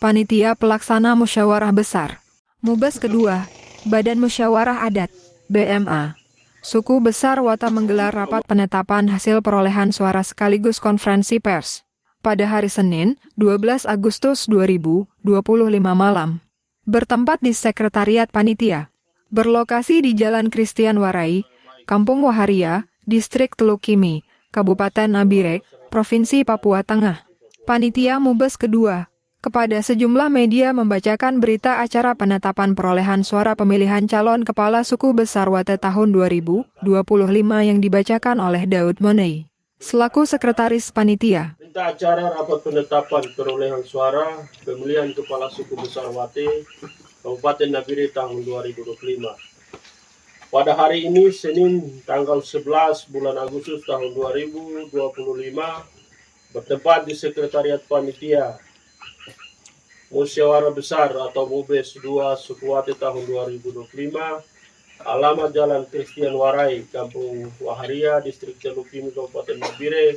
Panitia Pelaksana Musyawarah Besar. Mubes kedua, Badan Musyawarah Adat, BMA. Suku Besar Wata menggelar rapat penetapan hasil perolehan suara sekaligus konferensi pers pada hari Senin, 12 Agustus 2025 malam. Bertempat di Sekretariat Panitia. Berlokasi di Jalan Kristian Warai, Kampung Waharia, Distrik Teluk Kimi, Kabupaten Nabire, Provinsi Papua Tengah. Panitia Mubes kedua, kepada sejumlah media membacakan berita acara penetapan perolehan suara pemilihan calon kepala suku besar Wate tahun 2025 yang dibacakan oleh Daud Monei, selaku Sekretaris Panitia. Berita acara rapat penetapan perolehan suara pemilihan kepala suku besar Wate, Kabupaten Nabire tahun 2025. Pada hari ini, Senin, tanggal 11 bulan Agustus tahun 2025, bertempat di Sekretariat Panitia Musyawarah Besar atau Mubes 2 Suku Wate tahun 2025, alamat Jalan Kristian Warai, Kampung Waharia, Distrik Teluk Kimi, Kabupaten Nabire,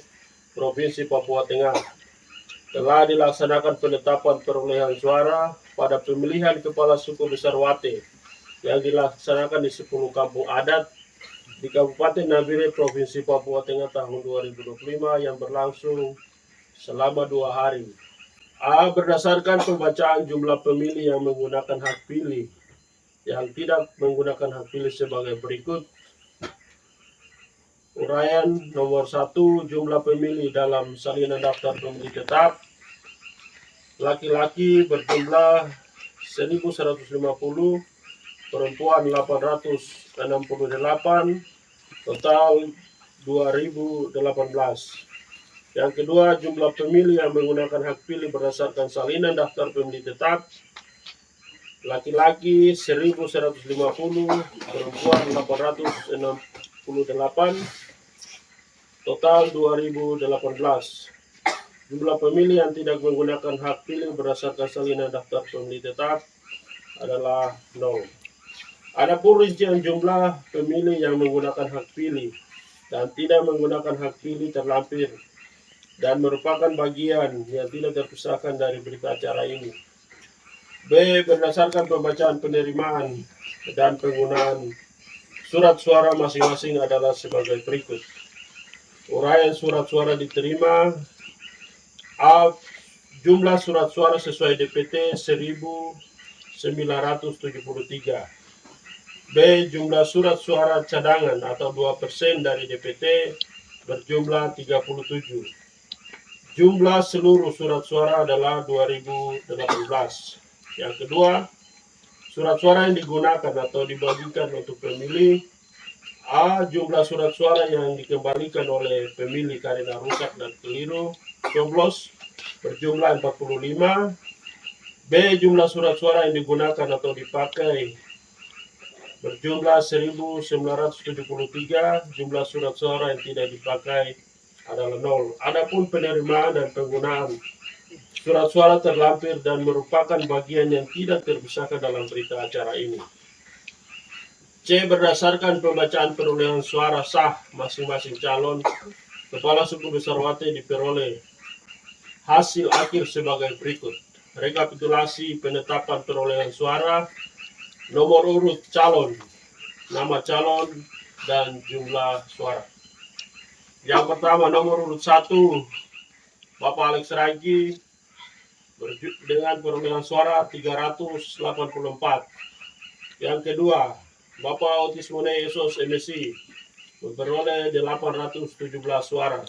Provinsi Papua Tengah. Telah dilaksanakan penetapan perolehan suara pada pemilihan kepala suku besar Wate yang dilaksanakan di 10 kampung adat di Kabupaten Nabire, Provinsi Papua Tengah tahun 2025 yang berlangsung selama 2 hari. Berdasarkan pembacaan jumlah pemilih yang menggunakan hak pilih, yang tidak menggunakan hak pilih sebagai berikut. Uraian nomor 1, jumlah pemilih dalam salinan daftar pemilih tetap. Laki-laki berjumlah 1.150, perempuan 868, total 2018. Yang kedua, jumlah pemilih yang menggunakan hak pilih berdasarkan salinan daftar pemilih tetap. Laki-laki 1.150, perempuan 868, total 2018. Jumlah pemilih yang tidak menggunakan hak pilih berdasarkan salinan daftar pemilih tetap adalah 0. Adapun rincian jumlah pemilih yang menggunakan hak pilih dan tidak menggunakan hak pilih terlampir dan merupakan bagian yang tidak terpisahkan dari berita acara ini. B. Berdasarkan pembacaan penerimaan dan penggunaan surat suara masing-masing adalah sebagai berikut. Uraian surat suara diterima. A. Jumlah surat suara sesuai DPT 1.973. B. Jumlah surat suara cadangan atau 2% dari DPT berjumlah 37. Jumlah seluruh surat suara adalah 2018. Yang kedua, surat suara yang digunakan atau dibagikan untuk pemilih. A. Jumlah surat suara yang dikembalikan oleh pemilih karena rusak dan keliru coblos berjumlah 45. B. Jumlah surat suara yang digunakan atau dipakai berjumlah 1.973, jumlah surat suara yang tidak dipakai adalah 0. Adapun penerimaan dan penggunaan surat suara terlampir dan merupakan bagian yang tidak terpisahkan dalam berita acara ini. C. Berdasarkan pembacaan perolehan suara sah masing-masing calon kepala suku besar Wate diperoleh hasil akhir sebagai berikut. Rekapitulasi penetapan perolehan suara, nomor urut calon, nama calon, dan jumlah suara. Yang pertama, nomor urut 1, Bapak Alex Ragi dengan perolehan suara 384. Yang kedua, Bapak Otis Monei Esos MSI memperoleh 817 suara.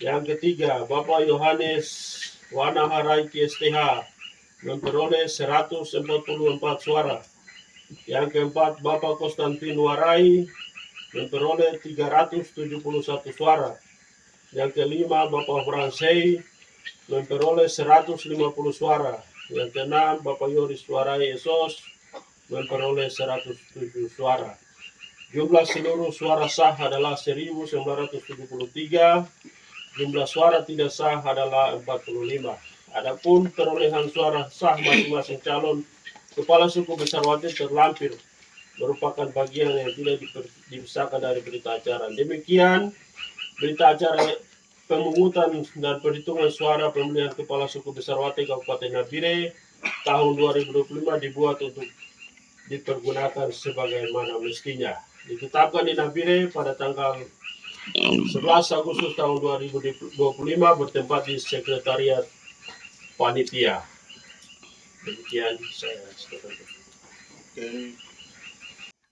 Yang ketiga, Bapak Yohanes Wanaharai STH memperoleh 144 suara. Yang keempat, Bapak Konstantin Warai memperoleh 371 suara. Yang kelima, Bapak Fransei memperoleh 150 suara. Yang keenam, Bapak Yoris Warai Esos memperoleh 107 suara. Jumlah seluruh suara sah adalah 1.973. Jumlah suara tidak sah adalah 45. Adapun perolehan suara sah masing-masing calon kepala suku besar Wate terlampir merupakan bagian yang tidak dipisahkan dari berita acara. Demikian berita acara pemungutan dan perhitungan suara pemilihan Kepala Suku Besar Wate Kabupaten Nabire tahun 2025 dibuat untuk dipergunakan sebagaimana mestinya. Ditetapkan di Nabire pada tanggal 11 Agustus tahun 2025 bertempat di Sekretariat Panitia. Demikian saya sampaikan.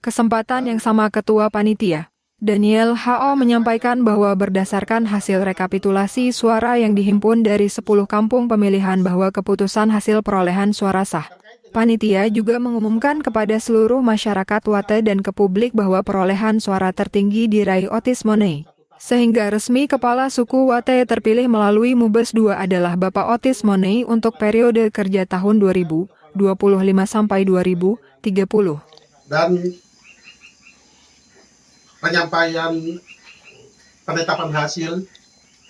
Kesempatan yang sama Ketua Panitia, Daniel H.O. menyampaikan bahwa berdasarkan hasil rekapitulasi suara yang dihimpun dari 10 kampung pemilihan bahwa keputusan hasil perolehan suara sah. Panitia juga mengumumkan kepada seluruh masyarakat Wate dan ke publik bahwa perolehan suara tertinggi diraih Otis Monei. Sehingga resmi Kepala Suku Wate terpilih melalui Mubes 2 adalah Bapak Otis Monei untuk periode kerja tahun 2025 sampai 2030. Dan penyampaian penetapan hasil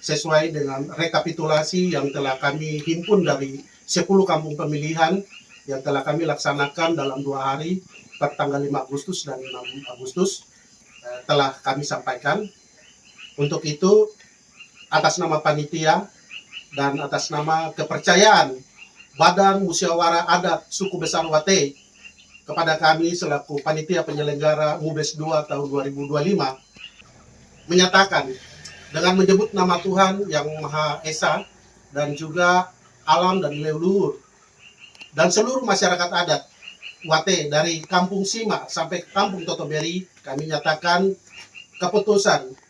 sesuai dengan rekapitulasi yang telah kami himpun dari 10 kampung pemilihan yang telah kami laksanakan dalam 2 hari tanggal 5 Agustus dan 6 Agustus telah kami sampaikan. Untuk itu atas nama panitia dan atas nama kepercayaan Badan Musyawarah Adat Suku Besar Wate kepada kami selaku panitia penyelenggara Mubes 2 tahun 2025 menyatakan dengan menyebut nama Tuhan yang Maha Esa dan juga alam dan leluhur dan seluruh masyarakat adat Wate dari Kampung Sima sampai Kampung Totoberi, kami nyatakan keputusan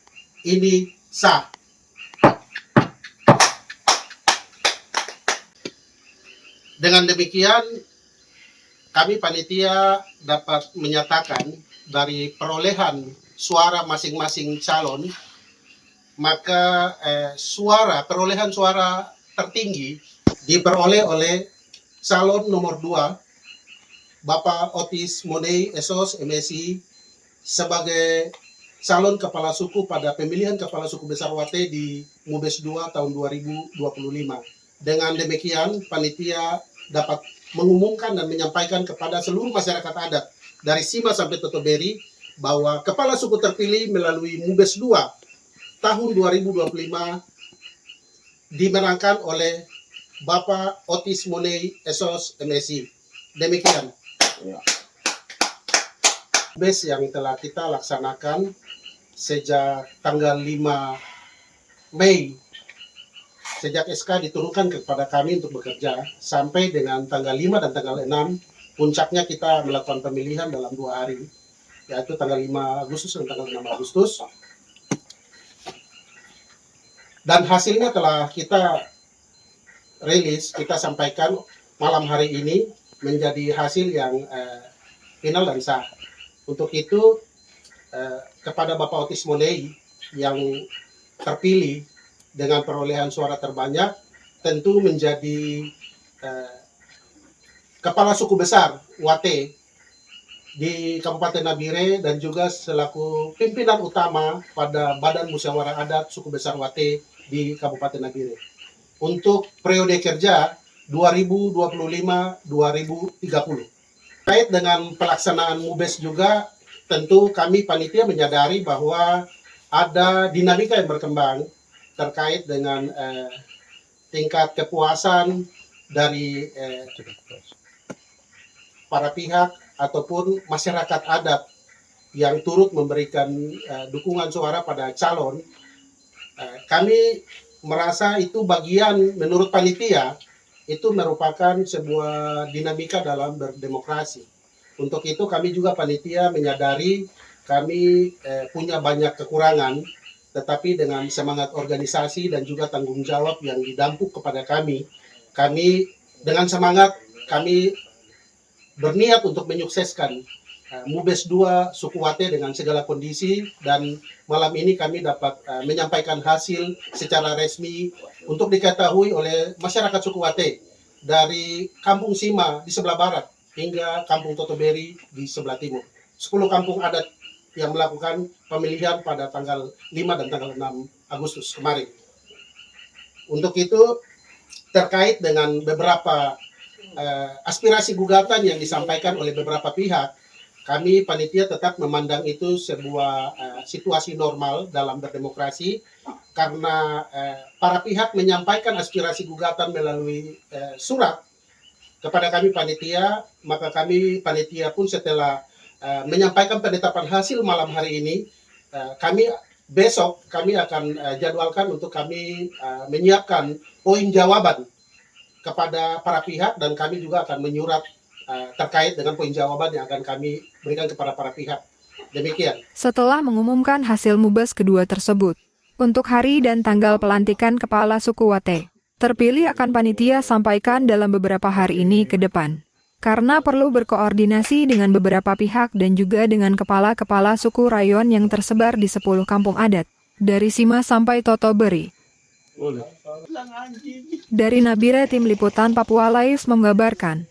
ini sah. Dengan demikian kami panitia dapat menyatakan dari perolehan suara masing-masing calon, maka perolehan suara tertinggi diperoleh oleh calon nomor 2, Bapak Otis Monei Esos MSI, sebagai calon kepala suku pada pemilihan Kepala Suku Besar Wate di Mubes 2 tahun 2025. Dengan demikian, panitia dapat mengumumkan dan menyampaikan kepada seluruh masyarakat adat dari Sima sampai Totoberi bahwa kepala suku terpilih melalui Mubes 2 tahun 2025 dimenangkan oleh Bapak Otis Monei Esos MSI. Demikian. Mubes yang telah kita laksanakan sejak tanggal 5 Mei sejak SK diturunkan kepada kami untuk bekerja sampai dengan tanggal 5 dan tanggal 6, puncaknya kita melakukan pemilihan dalam 2 hari, yaitu tanggal 5 Agustus dan tanggal 6 Agustus. Dan hasilnya telah kita rilis, kita sampaikan malam hari ini menjadi hasil yang final dan sah. Untuk itu, kepada Bapak Otis Monei yang terpilih dengan perolehan suara terbanyak, tentu menjadi Kepala Suku Besar Wate di Kabupaten Nabire dan juga selaku pimpinan utama pada Badan Musyawarah Adat Suku Besar Wate di Kabupaten Nabire. Untuk periode kerja 2025-2030. Terkait dengan pelaksanaan Mubes juga, tentu kami panitia menyadari bahwa ada dinamika yang berkembang terkait dengan tingkat kepuasan dari para pihak ataupun masyarakat adat yang turut memberikan dukungan suara pada calon. Kami merasa itu bagian, menurut panitia, itu merupakan sebuah dinamika dalam berdemokrasi. Untuk itu kami juga panitia menyadari kami punya banyak kekurangan, tetapi dengan semangat organisasi dan juga tanggung jawab yang didampuk kepada kami dengan semangat kami berniat untuk menyukseskan Mubes 2 Suku Wate dengan segala kondisi, dan malam ini kami dapat menyampaikan hasil secara resmi untuk diketahui oleh masyarakat Suku Wate dari Kampung Sima di sebelah barat hingga Kampung Totoberi di sebelah timur. 10 kampung adat yang melakukan pemilihan pada tanggal 5 dan tanggal 6 Agustus kemarin. Untuk itu, terkait dengan beberapa aspirasi gugatan yang disampaikan oleh beberapa pihak, kami panitia tetap memandang itu sebuah situasi normal dalam berdemokrasi, karena para pihak menyampaikan aspirasi gugatan melalui surat kepada kami panitia, maka kami panitia pun setelah menyampaikan penetapan hasil malam hari ini, besok kami akan jadwalkan untuk kami menyiapkan poin jawaban kepada para pihak, dan kami juga akan menyurat terkait dengan poin jawaban yang akan kami berikan kepada para pihak. Demikian. Setelah mengumumkan hasil Mubes kedua tersebut, untuk hari dan tanggal pelantikan Kepala Suku Wate, terpilih akan panitia sampaikan dalam beberapa hari ini ke depan. Karena perlu berkoordinasi dengan beberapa pihak dan juga dengan kepala-kepala suku rayon yang tersebar di 10 kampung adat, dari Sima sampai Totoberi. Dari Nabire, Tim Liputan Papua Live mengabarkan.